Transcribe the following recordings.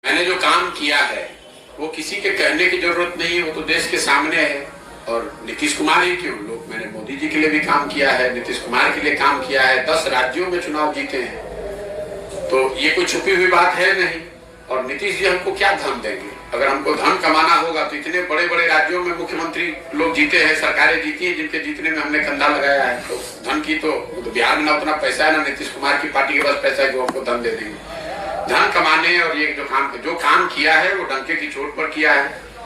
मैंने जो काम किया है वो किसी के कहने की जरूरत नहीं है, वो तो देश के सामने है। और नीतीश कुमार ही क्यों, लोग मैंने मोदी जी के लिए भी काम किया है, नीतीश कुमार के लिए काम किया है, 10 राज्यों में चुनाव जीते हैं, तो ये कोई छुपी हुई बात है नहीं। और नीतीश जी हमको क्या धन देंगे? अगर हमको धन कमाना होगा तो इतने बड़े बड़े राज्यों में मुख्यमंत्री लोग जीते हैं, सरकारें जीती हैं, जिनके जीतने में हमने कंधा लगाया है। तो धन की तो बिहार में ना उतना पैसा है, ना नीतीश कुमार की पार्टी के पास पैसा है जो हमको धन दे देंगे। धन कमाने और ये जो काम किया है वो डंके की चोट पर किया है,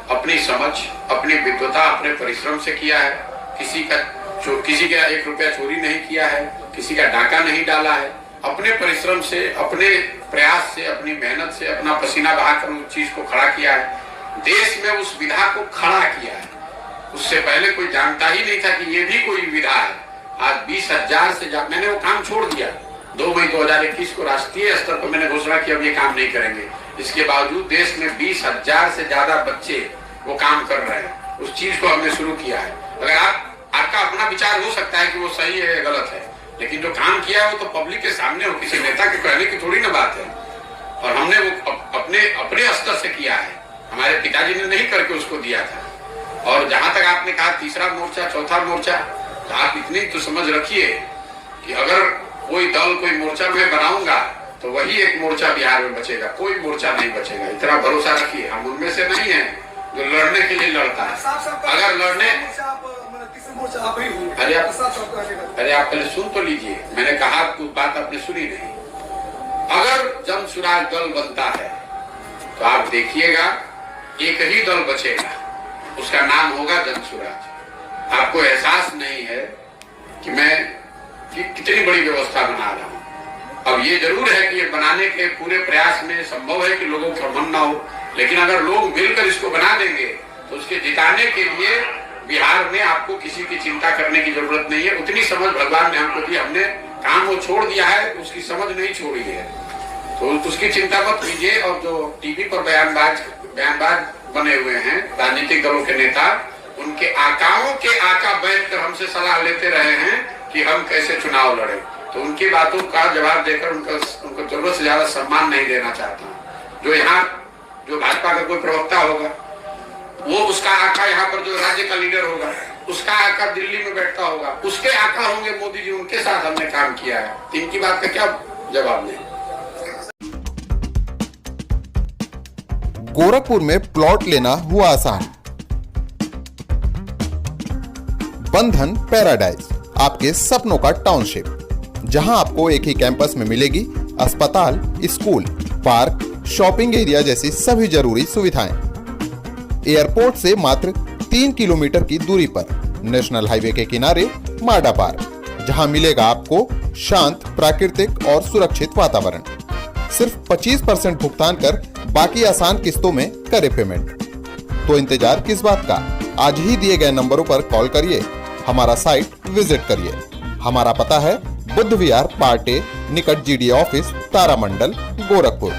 अपनी समझ, अपनी विद्वता, अपने परिश्रम से किया है। किसी का 1 रुपया चोरी नहीं किया है, किसी का डाका नहीं डाला है। अपने परिश्रम से, अपने प्रयास से, अपनी मेहनत से, अपना पसीना बहाकर उस चीज को खड़ा किया है। देश में उस विधा को खड़ा किया है। उससे पहले कोई जानता ही नहीं था कि ये भी कोई विधा है। आज 20,000 से ज्यादा मैंने वो काम छोड़ दिया। 2 मई 2021 को राष्ट्रीय स्तर पर मैंने घोषणा की अब ये काम नहीं करेंगे। इसके बावजूद देश में 20,000 से ज्यादा बच्चे वो काम कर रहे हैं। उस चीज को हमने शुरू किया है। अगर आपका अपना विचार हो सकता है कि वो सही है या गलत है, लेकिन जो काम किया है वो तो पब्लिक के सामने हो, किसी नेता के कहने की थोड़ी ना बात है। और हमने वो अपने स्तर से किया है, हमारे पिताजी ने नहीं करके उसको दिया था। और जहां तक आपने कहा तीसरा मोर्चा, चौथा मोर्चा, तो आप इतनी तो समझ रखिए कि अगर कोई दल, कोई मोर्चा मैं बनाऊंगा तो वही एक मोर्चा बिहार में बचेगा, कोई मोर्चा नहीं बचेगा। इतना भरोसा रखिए। हम उनमें से नहीं है जो लड़ने के लिए लड़ता है। अगर लड़ने अरे आप पहले सुन तो लीजिए, मैंने कहा कुछ बात आपने सुनी नहीं। अगर जन सुराज दल बनता है तो आप देखिएगा एक ही दल बचेगा, उसका नाम होगा जन सुराज। आपको एहसास नहीं है कि मैं कितनी बड़ी व्यवस्था बना रहा हूं। अब ये जरूर है कि ये बनाने के पूरे प्रयास में संभव है कि लोगों का मन ना हो, लेकिन अगर लोग मिलकर इसको बना देंगे तो उसके जिताने के लिए बिहार में आपको किसी की चिंता करने की जरूरत नहीं है। उतनी समझ भगवान ने हमको दी, हमने काम वो छोड़ दिया है, उसकी समझ नहीं छोड़ी है, तो उसकी चिंता मत कीजिए। और जो टीवी पर बयानबाज बने हुए हैं राजनीतिक दलों के नेता, उनके आकाओं के आका बैठकर हमसे सलाह लेते रहे हैं कि हम कैसे चुनाव लड़े, तो उनकी बातों का जवाब देकर उनको जरूरत से ज्यादा सम्मान नहीं देना चाहता हूँ। जो भाजपा का कोई प्रवक्ता होगा, वो उसका आका यहाँ पर जो राज्य का लीडर होगा, उसका आका दिल्ली में बैठता होगा, उसके आका होंगे मोदी जी, उनके साथ हमने काम किया है। इनकी बात का क्या जवाब दें? गोरखपुर में प्लॉट लेना हुआ आसान। बंधन पैराडाइज, आपके सपनों का टाउनशिप, जहां आपको एक ही कैंपस में मिलेगी अस्पताल, स्कूल, पार्क, शॉपिंग एरिया जैसी सभी जरूरी सुविधाएं। एयरपोर्ट से मात्र 3 किलोमीटर की दूरी पर नेशनल हाईवे के किनारे माडा पार्क, जहां मिलेगा आपको शांत, प्राकृतिक और सुरक्षित वातावरण। सिर्फ 25% भुगतान कर बाकी आसान किस्तों में करे पेमेंट। तो इंतजार किस बात का? आज ही दिए गए नंबरों पर कॉल करिए, हमारा साइट विजिट करिए। हमारा पता है बुद्ध विहार पार्टे निकट GDA ऑफिस, तारामंडल, गोरखपुर।